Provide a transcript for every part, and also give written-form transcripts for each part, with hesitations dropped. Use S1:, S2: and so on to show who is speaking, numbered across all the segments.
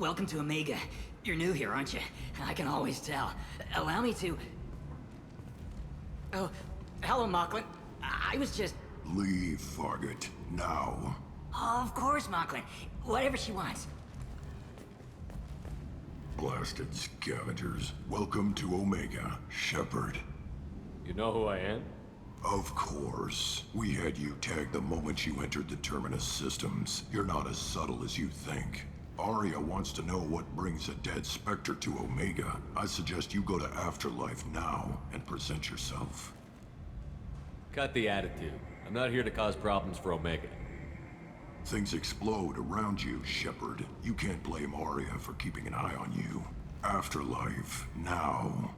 S1: Welcome to Omega. You're new here, aren't you? I can always tell. Allow me to... Oh, hello, Mocklin. I was just...
S2: Leave, Fargate. Now.
S1: Oh, of course, Mocklin. Whatever she wants.
S2: Blasted scavengers. Welcome to Omega, Shepard.
S3: You know who I am?
S2: Of course. We had you tagged the moment you entered the Terminus systems. You're not as subtle as you think. Aria wants to know what brings a dead Spectre to Omega. I suggest you go to Afterlife now and present yourself.
S3: Cut the attitude. I'm not here to cause problems for Omega.
S2: Things explode around you, Shepard. You can't blame Aria for keeping an eye on you. Afterlife, now.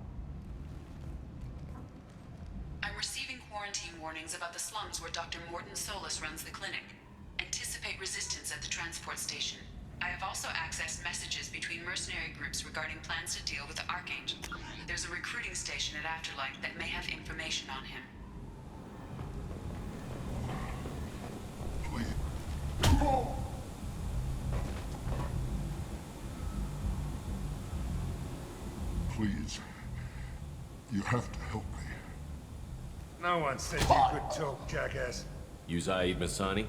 S4: I'm receiving quarantine warnings about the slums where Dr. Morton Solus runs the clinic. Anticipate resistance at the transport station. I have also accessed messages between mercenary groups regarding plans to deal with the Archangel. There's a recruiting station at Afterlife that may have information on him.
S2: Please. Oh. Please. You have to help me.
S5: No one said you could talk, jackass.
S3: You Zaid Masani?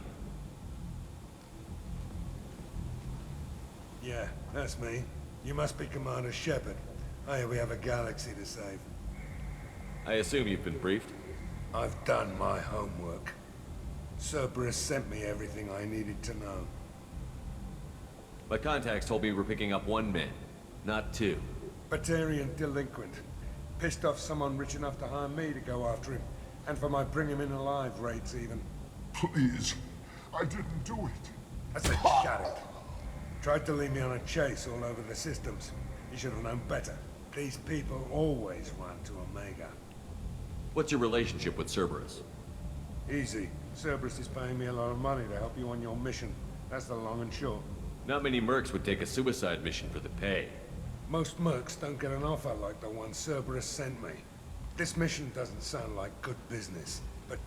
S5: Yeah, that's me. You must be Commander Shepard. I hear we have a galaxy to save.
S3: I assume you've been briefed?
S5: I've done my homework. Cerberus sent me everything I needed to know.
S3: My contacts told me we're picking up one man, not two.
S5: Batarian delinquent. Pissed off someone rich enough to hire me to go after him. And for my bring him in alive raids even.
S2: Please. I didn't do it.
S5: I said shut it. Tried to lead me on a chase all over the systems. You should have known better. These people always run to Omega.
S3: What's your relationship with Cerberus?
S5: Easy. Cerberus is paying me a lot of money to help you on your mission. That's the long and short.
S3: Not many mercs would take a suicide mission for the pay.
S5: Most mercs don't get an offer like the one Cerberus sent me. This mission doesn't sound like good business, but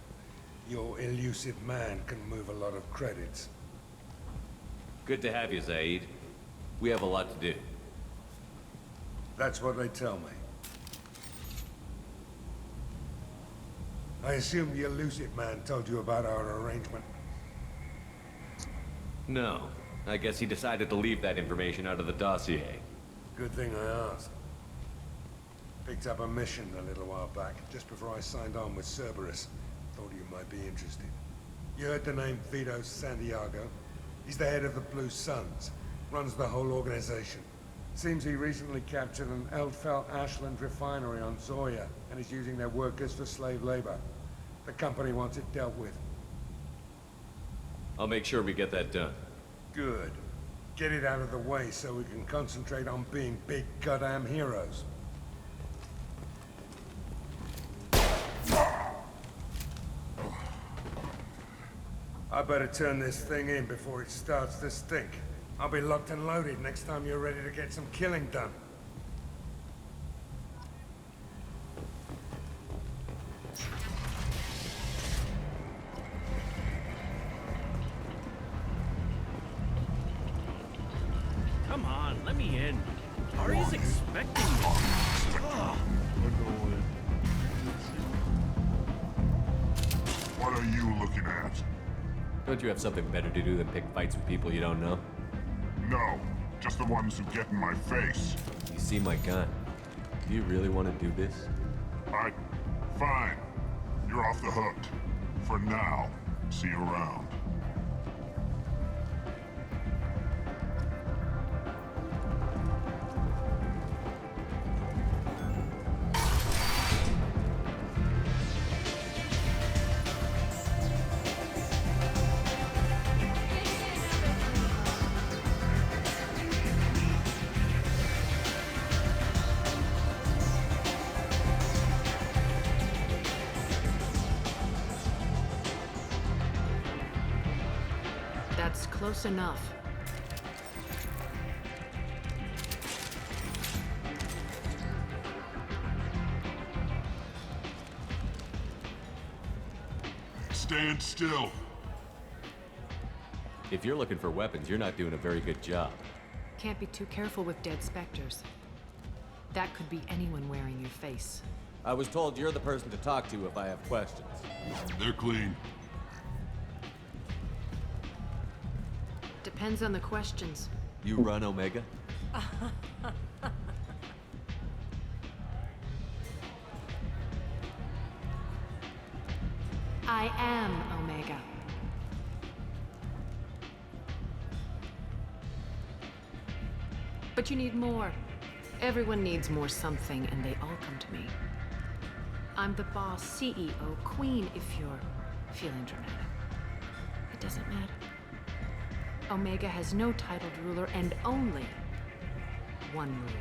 S5: your elusive man can move a lot of credits.
S3: Good to have you, Zaid. We have a lot to do.
S5: That's what they tell me. I assume the elusive man told you about our arrangement.
S3: No. I guess he decided to leave that information out of the dossier.
S5: Good thing I asked. Picked up a mission a little while back, just before I signed on with Cerberus. Thought you might be interested. You heard the name Vito Santiago? He's the head of the Blue Suns, runs the whole organization. Seems he recently captured an Eldfell Ashland refinery on Zoya, and is using their workers for slave labor. The company wants it dealt with.
S3: I'll make sure we get that done.
S5: Good. Get it out of the way so we can concentrate on being big goddamn heroes. I better turn this thing in before it starts to stink. I'll be locked and loaded next time you're ready to get some killing done.
S6: Come on, let me in. Ari's expecting me.
S7: What are you looking at?
S3: Don't you have something better to do than pick fights with people you don't know?
S7: No, just the ones who get in my face.
S3: You see my gun. Do you really want to do this?
S7: Fine. You're off the hook. For now. See you around.
S8: That's close enough.
S7: Stand still.
S3: If you're looking for weapons, you're not doing a very good job.
S8: Can't be too careful with dead specters. That could be anyone wearing your face.
S3: I was told you're the person to talk to if I have questions.
S7: They're clean.
S8: Depends on the questions.
S3: You run Omega?
S8: I am Omega. But you need more. Everyone needs more something, and they all come to me. I'm the boss, CEO, queen, if you're feeling dramatic. It doesn't matter. Omega has no titled ruler and only one rule.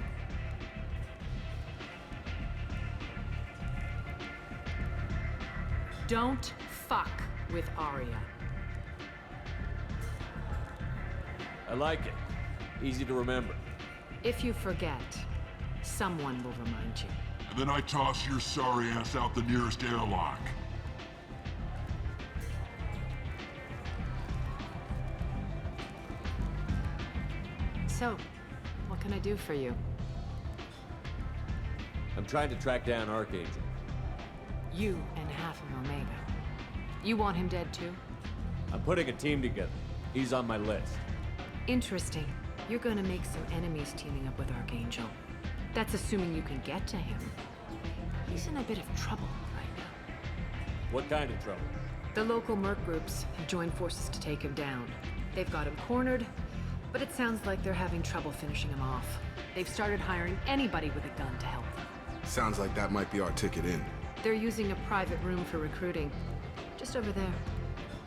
S8: Don't fuck with Aria.
S3: I like it. Easy to remember.
S8: If you forget, someone will remind you.
S7: And then I toss your sorry ass out the nearest airlock.
S8: So, what can I do for you?
S3: I'm trying to track down Archangel.
S8: You and half of Omega. You want him dead too?
S3: I'm putting a team together. He's on my list.
S8: Interesting. You're gonna make some enemies teaming up with Archangel. That's assuming you can get to him. He's in a bit of trouble right now.
S3: What kind of trouble?
S8: The local merc groups have joined forces to take him down. They've got him cornered, but it sounds like they're having trouble finishing him off. They've started hiring anybody with a gun to help them.
S9: Sounds like that might be our ticket in.
S8: They're using a private room for recruiting. Just over there.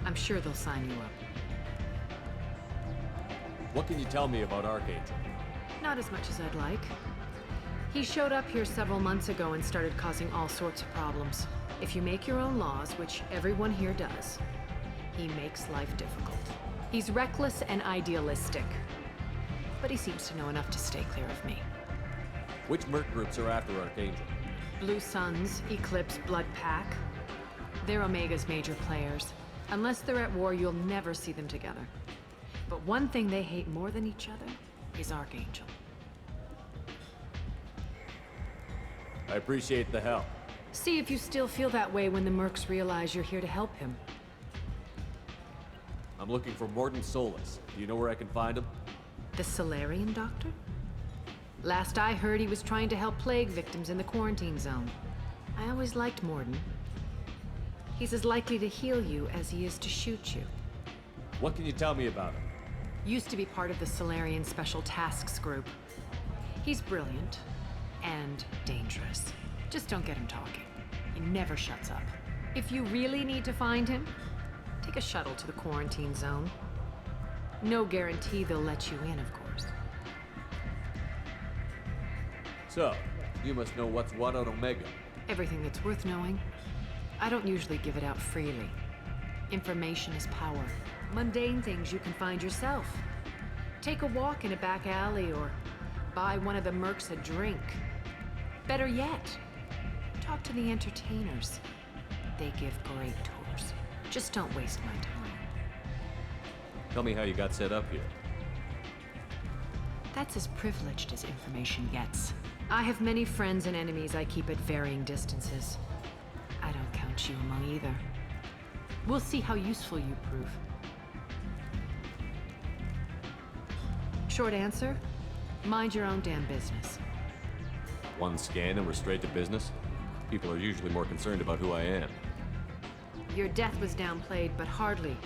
S8: I'm sure they'll sign you up.
S3: What can you tell me about Archangel?
S8: Not as much as I'd like. He showed up here several months ago and started causing all sorts of problems. If you make your own laws, which everyone here does, he makes life difficult. He's reckless and idealistic. But he seems to know enough to stay clear of me.
S3: Which merc groups are after Archangel?
S8: Blue Suns, Eclipse, Blood Pack. They're Omega's major players. Unless they're at war, you'll never see them together. But one thing they hate more than each other is Archangel.
S3: I appreciate the help.
S8: See if you still feel that way when the mercs realize you're here to help him.
S3: I'm looking for Mordin Solus. Do you know where I can find him?
S8: The Solarian doctor? Last I heard, he was trying to help plague victims in the quarantine zone. I always liked Mordin. He's as likely to heal you as he is to shoot you.
S3: What can you tell me about him?
S8: Used to be part of the Solarian Special Tasks Group. He's brilliant and dangerous. Just don't get him talking. He never shuts up. If you really need to find him, take a shuttle to the quarantine zone. No guarantee they'll let you in, of course.
S3: So, you must know what's what on Omega.
S8: Everything that's worth knowing. I don't usually give it out freely. Information is power. Mundane things you can find yourself. Take a walk in a back alley or buy one of the mercs a drink. Better yet, talk to the entertainers. They give great tours. Just don't waste my time.
S3: Tell me how you got set up here.
S8: That's as privileged as information gets. I have many friends and enemies I keep at varying distances. I don't count you among either. We'll see how useful you prove. Short answer, mind your own damn business.
S3: One scan and we're straight to business? People are usually more concerned about who I am.
S8: Your death was downplayed, but hardly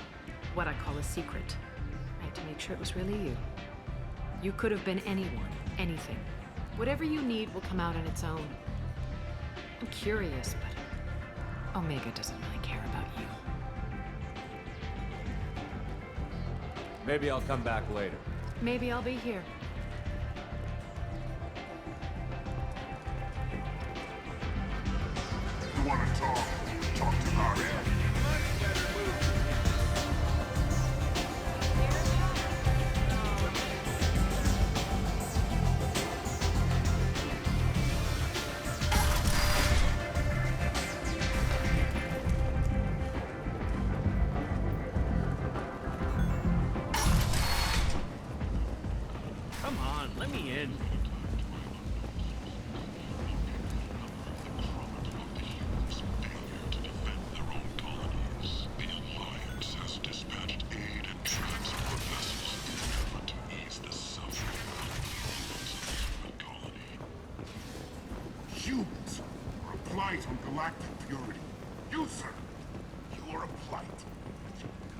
S8: what I call a secret. I had to make sure it was really you. You could have been anyone, anything. Whatever you need will come out on its own. I'm curious, but Omega doesn't really care about you.
S3: Maybe I'll come back later.
S8: Maybe I'll be here.
S7: You want to talk? Talk to Arya.
S6: Come on, let me in.
S7: Humans are a blight on galactic purity. You, sir, you are a blight.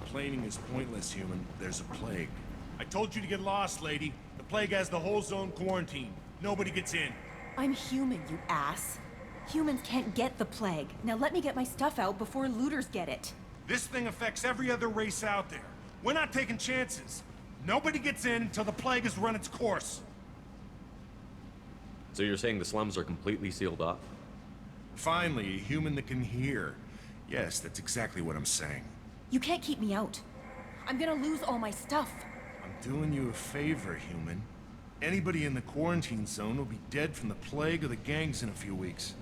S10: Complaining is pointless, human. There's a plague. I told you to get lost, lady. The plague has the whole zone quarantined. Nobody gets in.
S11: I'm human, you ass. Humans can't get the plague. Now let me get my stuff out before looters get it.
S10: This thing affects every other race out there. We're not taking chances. Nobody gets in until the plague has run its course.
S3: So you're saying the slums are completely sealed off?
S10: Finally, a human that can hear. Yes, that's exactly what I'm saying.
S11: You can't keep me out. I'm gonna lose all my stuff.
S10: I'm doing you a favor, human. Anybody in the quarantine zone will be dead from the plague or the gangs in a few weeks.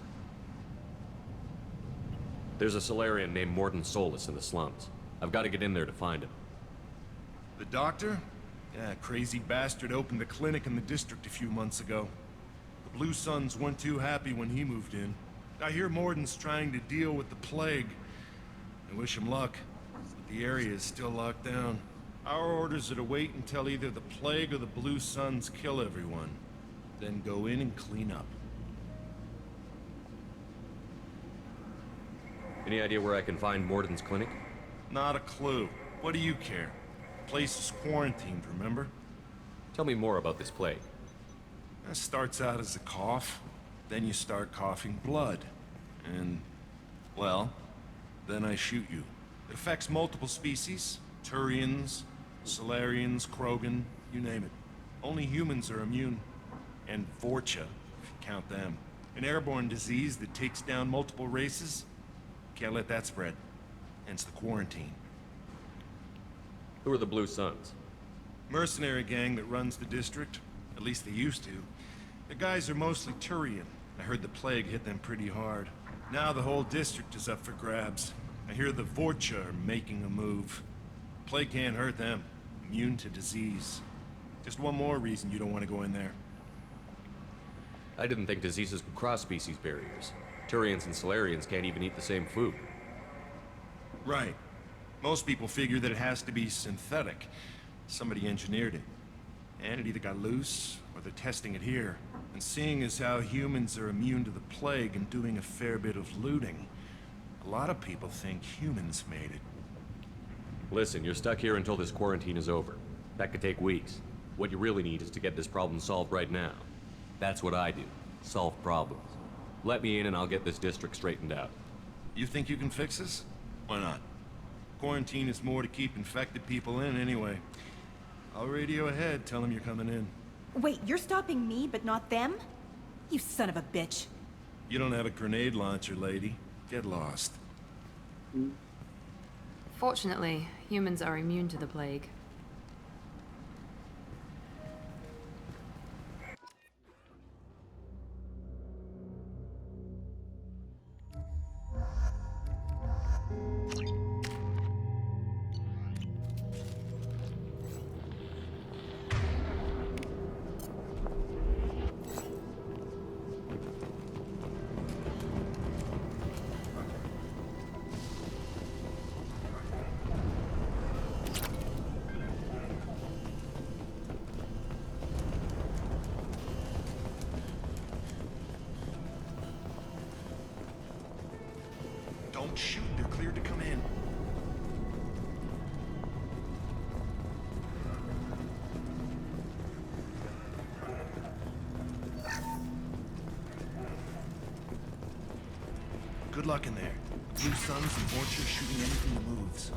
S3: There's a Solarian named Mordin Solus in the slums. I've got to get in there to find him.
S10: The doctor? Yeah, crazy bastard opened a clinic in the district a few months ago. The Blue Suns weren't too happy when he moved in. I hear Mordin's trying to deal with the plague. I wish him luck, but the area is still locked down. Our orders are to wait until either the plague or the Blue Suns kill everyone, then go in and clean up.
S3: Any idea where I can find Mordin's clinic?
S10: Not a clue. What do you care? The place is quarantined, remember?
S3: Tell me more about this plague.
S10: It starts out as a cough, then you start coughing blood. And, well, then I shoot you. It affects multiple species. Turians, Solarians, Krogan, you name it. Only humans are immune. And Vorcha, if you count them. An airborne disease that takes down multiple races. Can't let that spread. Hence the quarantine.
S3: Who are the Blue Suns?
S10: Mercenary gang that runs the district. At least they used to. The guys are mostly Turian. I heard the plague hit them pretty hard. Now the whole district is up for grabs. I hear the Vorcha are making a move. Plague can't hurt them. Immune to disease. Just one more reason you don't want to go in there.
S3: I didn't think diseases could cross species barriers. Turians and Solarians can't even eat the same food.
S10: Right. Most people figure that it has to be synthetic. Somebody engineered it. And it either got loose, or they're testing it here. And seeing as how humans are immune to the plague and doing a fair bit of looting, a lot of people think humans made it.
S3: Listen, you're stuck here until this quarantine is over. That could take weeks. What you really need is to get this problem solved right now. That's what I do. Solve problems. Let me in and I'll get this district straightened out.
S10: You think you can fix this? Why not? Quarantine is more to keep infected people in anyway. I'll radio ahead, tell them you're coming in.
S11: Wait, you're stopping me, but not them? You son of a bitch.
S10: You don't have a grenade launcher, lady. Get lost.
S8: Fortunately, humans are immune to the plague.
S10: Don't shoot, they're cleared to come in. Good luck in there. Blue Suns and Vorcha shooting anything that moves.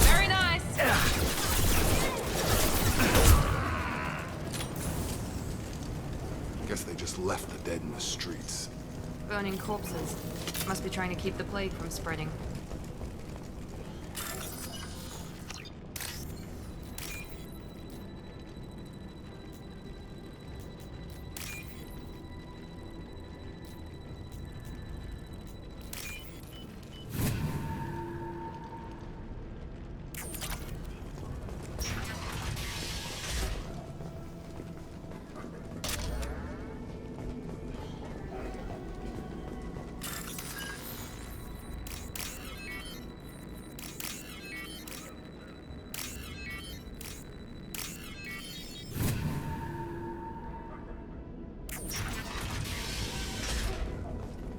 S11: Very nice.
S9: Guess they just left the dead in the streets.
S8: Burning corpses. Must be trying to keep the plague from spreading.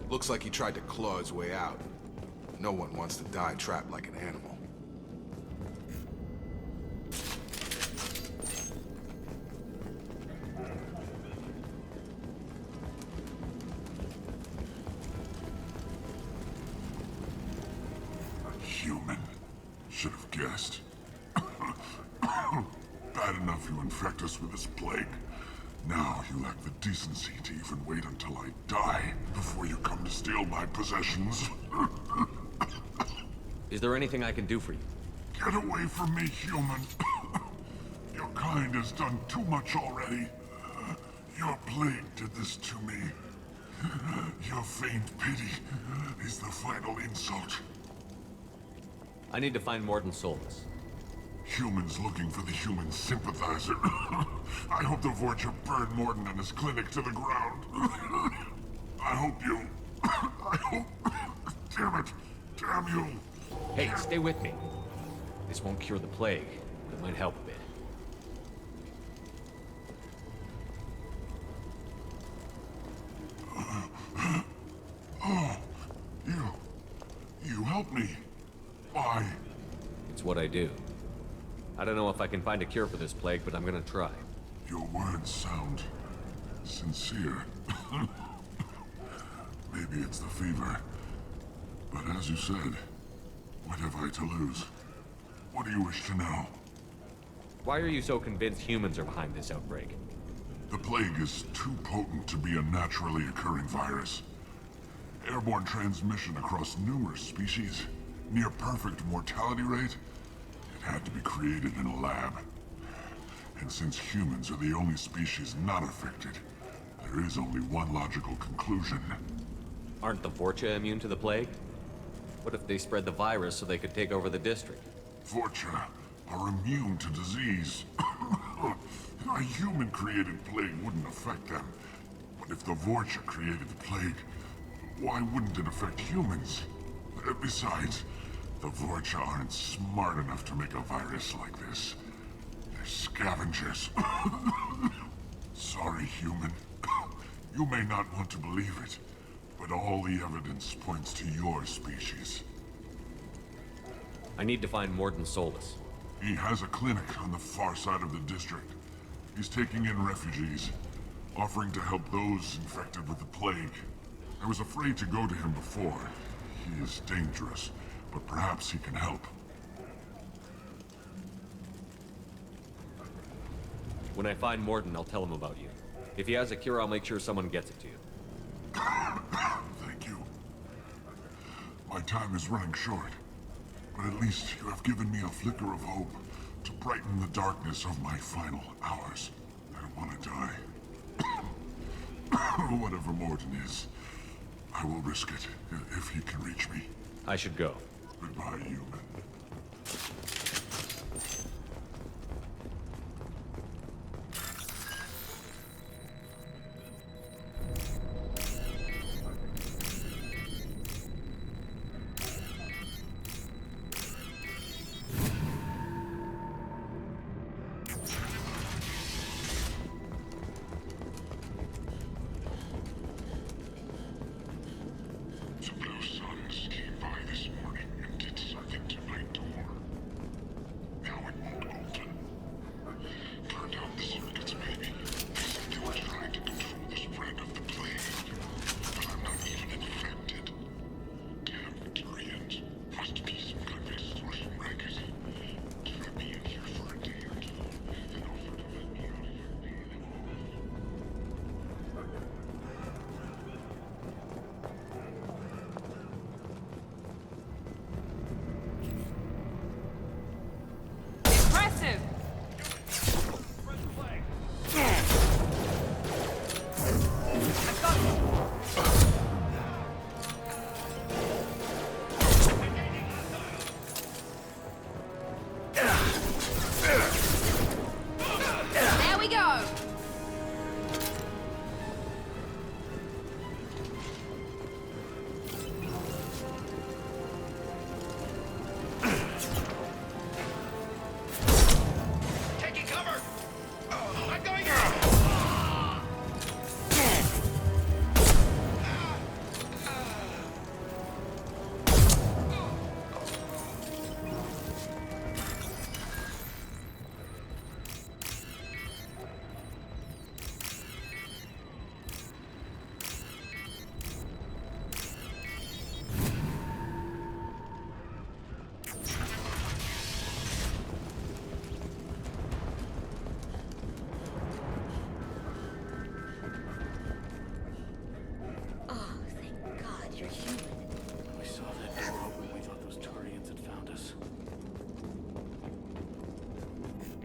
S9: Looks like he tried to claw his way out. No one wants to die trapped like an animal.
S7: Human. Should have guessed. Bad enough you infect us with this plague. Now you lack the decency to even wait until I die before you come to steal my possessions.
S3: Is there anything I can do for you?
S7: Get away from me, human. Your kind has done too much already. Your plague did this to me. Your feigned pity is the final insult.
S3: I need to find Mordin Solus.
S7: Humans looking for the human sympathizer. I hope the Vorcha burned Mordin and his clinic to the ground. I hope you... I hope... Damn it! Damn you!
S3: Hey, stay with me. This won't cure the plague, but it might help a bit.
S7: Oh, you helped me. Why?
S3: It's what I do. I don't know if I can find a cure for this plague, but I'm gonna try.
S7: Your words sound sincere. Maybe it's the fever. But as you said, what have I to lose? What do you wish to know?
S3: Why are you so convinced humans are behind this outbreak?
S7: The plague is too potent to be a naturally occurring virus. Airborne transmission across numerous species, near perfect mortality rate. It had to be created in a lab. And since humans are the only species not affected, there is only one logical conclusion.
S3: Aren't the Vorcha immune to the plague? What if they spread the virus so they could take over the district?
S7: Vorcha are immune to disease. A human-created plague wouldn't affect them. But if the Vorcha created the plague, why wouldn't it affect humans? Besides, the Vorcha aren't smart enough to make a virus like this. They're scavengers. Sorry, human. You may not want to believe it, but all the evidence points to your species.
S3: I need to find Mordin Solus.
S7: He has a clinic on the far side of the district. He's taking in refugees, offering to help those infected with the plague. I was afraid to go to him before. He is dangerous, but perhaps he can help.
S3: When I find Mordin, I'll tell him about you. If he has a cure, I'll make sure someone gets it to you.
S7: Thank you. My time is running short, but at least you have given me a flicker of hope to brighten the darkness of my final hours. I don't want to die. Whatever Mordin is, I will risk it if he can reach me.
S3: I should go.
S7: Goodbye, human.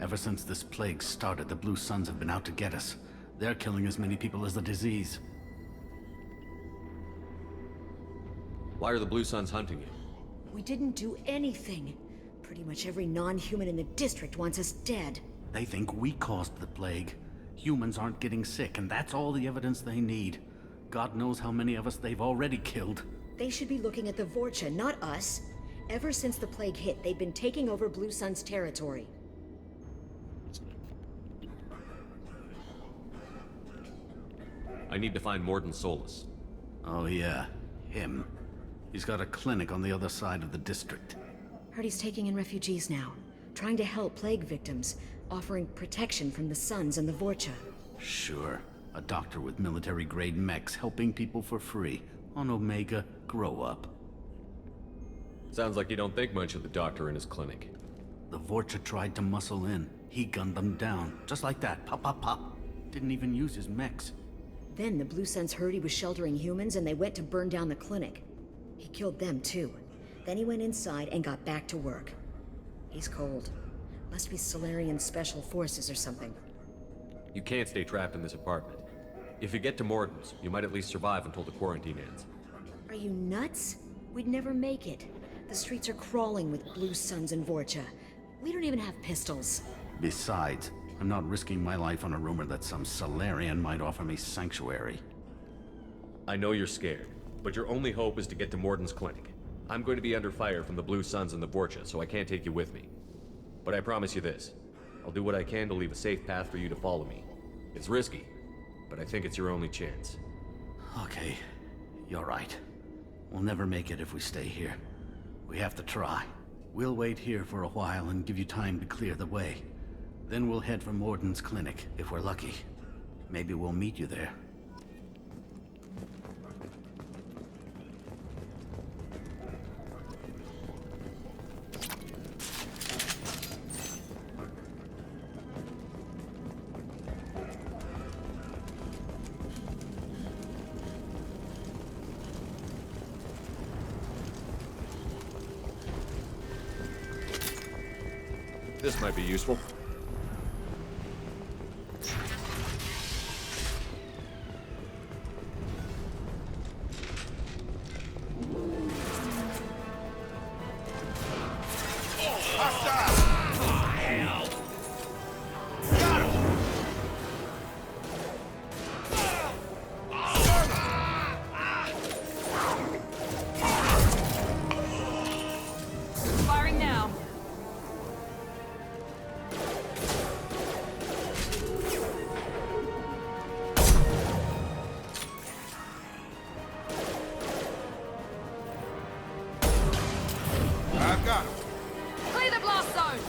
S12: Ever since this plague started, the Blue Suns have been out to get us. They're killing as many people as the disease.
S3: Why are the Blue Suns hunting you?
S13: We didn't do anything. Pretty much every non-human in the district wants us dead.
S12: They think we caused the plague. Humans aren't getting sick, and that's all the evidence they need. God knows how many of us they've already killed.
S13: They should be looking at the Vorcha, not us. Ever since the plague hit, they've been taking over Blue Sun's territory.
S3: I need to find Mordin Solus.
S12: Oh yeah, him. He's got a clinic on the other side of the district.
S13: Heard he's taking in refugees now, trying to help plague victims, offering protection from the Suns and the Vorcha.
S12: Sure. A doctor with military-grade mechs helping people for free. On Omega, grow up.
S3: Sounds like you don't think much of the doctor in his clinic.
S12: The Vorcha tried to muscle in. He gunned them down. Just like that. Pop, pop, pop. Didn't even use his mechs.
S13: Then the Blue Suns heard he was sheltering humans and they went to burn down the clinic. He killed them too. Then he went inside and got back to work. He's cold. Must be Solarian Special Forces or something.
S3: You can't stay trapped in this apartment. If you get to Mordin's, you might at least survive until the quarantine ends.
S13: Are you nuts? We'd never make it. The streets are crawling with Blue Suns and Vorcha. We don't even have pistols.
S12: Besides, I'm not risking my life on a rumor that some Solarian might offer me sanctuary.
S3: I know you're scared, but your only hope is to get to Mordin's clinic. I'm going to be under fire from the Blue Suns and the Vorcha, so I can't take you with me. But I promise you this. I'll do what I can to leave a safe path for you to follow me. It's risky, but I think it's your only chance.
S12: Okay, you're right. We'll never make it if we stay here. We have to try. We'll wait here for a while and give you time to clear the way. Then we'll head for Mordin's clinic, if we're lucky. Maybe we'll meet you there.
S3: This might be useful.
S8: Firing now.
S9: I've got him.
S8: Clear the blast zone.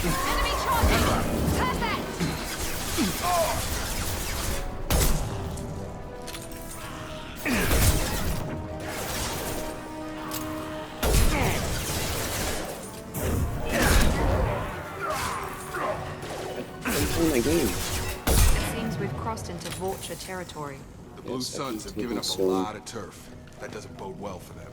S8: Enemy charging. Perfect.
S14: It seems we've crossed into Vorcha territory.
S9: The Blue Suns have given up a lot of turf. That doesn't bode well for them.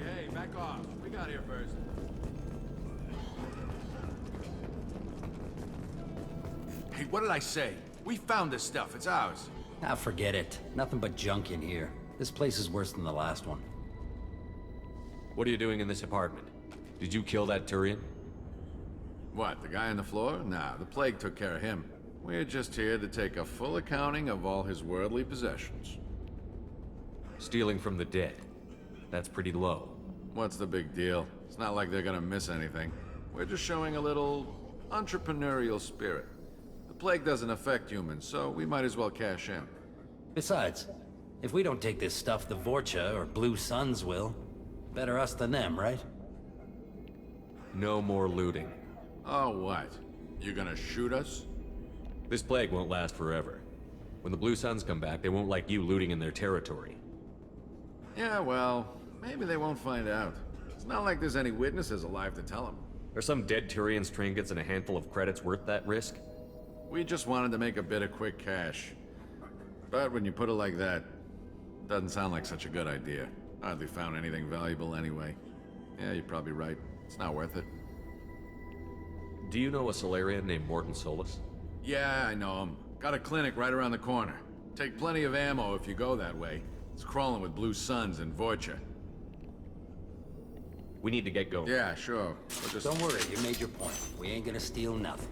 S10: Hey, back off. We got here first.
S15: Hey, what did I say? We found this stuff. It's ours.
S1: Ah, forget it. Nothing but junk in here. This place is worse than the last one.
S3: What are you doing in this apartment? Did you kill that Turian?
S16: What, the guy on the floor? Nah, the plague took care of him. We're just here to take a full accounting of all his worldly possessions.
S3: Stealing from the dead. That's pretty low.
S16: What's the big deal? It's It's not like they're gonna miss anything. We're just showing a little entrepreneurial spirit. The plague doesn't affect humans, so we might as well cash in.
S17: Besides, if we don't take this stuff, the Vorcha or Blue Suns will. Better us than them, right?
S3: No more looting.
S16: Oh, what? You gonna shoot us?
S3: This plague won't last forever. When the Blue Suns come back, they won't like you looting in their territory.
S16: Yeah, well, maybe they won't find out. It's not like there's any witnesses alive to tell them.
S3: Are some dead Turians trinkets and a handful of credits worth that risk?
S16: We just wanted to make a bit of quick cash. But when you put it like that, doesn't sound like such a good idea. Hardly found anything valuable anyway. Yeah, you're probably right. It's not worth it.
S3: Do you know a Solarian named Morton Solus?
S16: Yeah, I know him. Got a clinic right around the corner. Take plenty of ammo if you go that way. It's crawling with Blue Suns and Vorcha.
S3: We need to get going.
S16: Yeah, sure. We'll just...
S17: Don't worry, you made your point. We ain't gonna steal nothing.